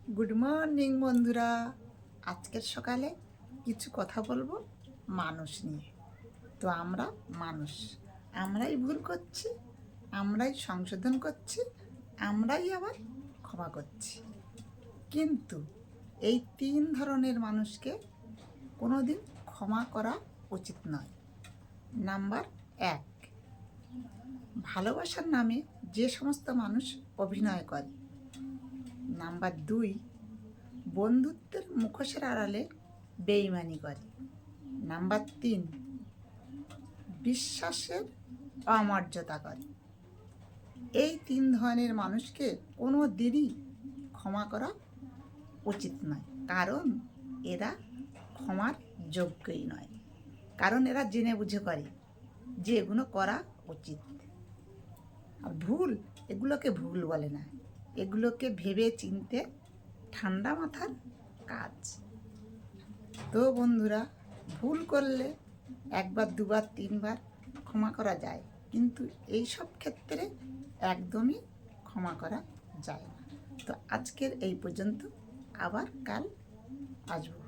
Good morning বন্ধুরা। আজকের সকালে কিছু কথা বলবো মানুষ নিয়ে। তো আমরা মানুষ, আমরাই ভুল করছি, আমরাই সংশোধন করছি, আমরাই আবার ক্ষমা করছি। কিন্তু এই তিন ধরনের মানুষকে কোনোদিন ক্ষমা করা উচিত নয়। নাম্বার এক, ভালোবাসার নামে যে সমস্ত মানুষ অভিনয় করে। নাম্বার দুই, বন্ধুত্বের মুখোশের আড়ালে বেইমানি করে। নাম্বার তিন, বিশ্বাসের অমর্যাদা করে। এই তিন ধরনের মানুষকে কোনো দিনই ক্ষমা করা উচিত নয়, কারণ এরা ক্ষমার যোগ্যই নয়। কারণ এরা জেনে বুঝে করে যে এগুলো করা উচিত। আর ভুল, এগুলোকে ভুল বলে না, এগুলোকে ভেবে চিনতে ঠান্ডা মাথার কাজ। তো বন্ধুরা, ভুল করলে একবার দুবার তিনবার ক্ষমা করা যায়, কিন্তু এই সব ক্ষেত্রে একদমই ক্ষমা করা যায় না। তো আজকের এই পর্যন্ত, আবার কাল আসবো।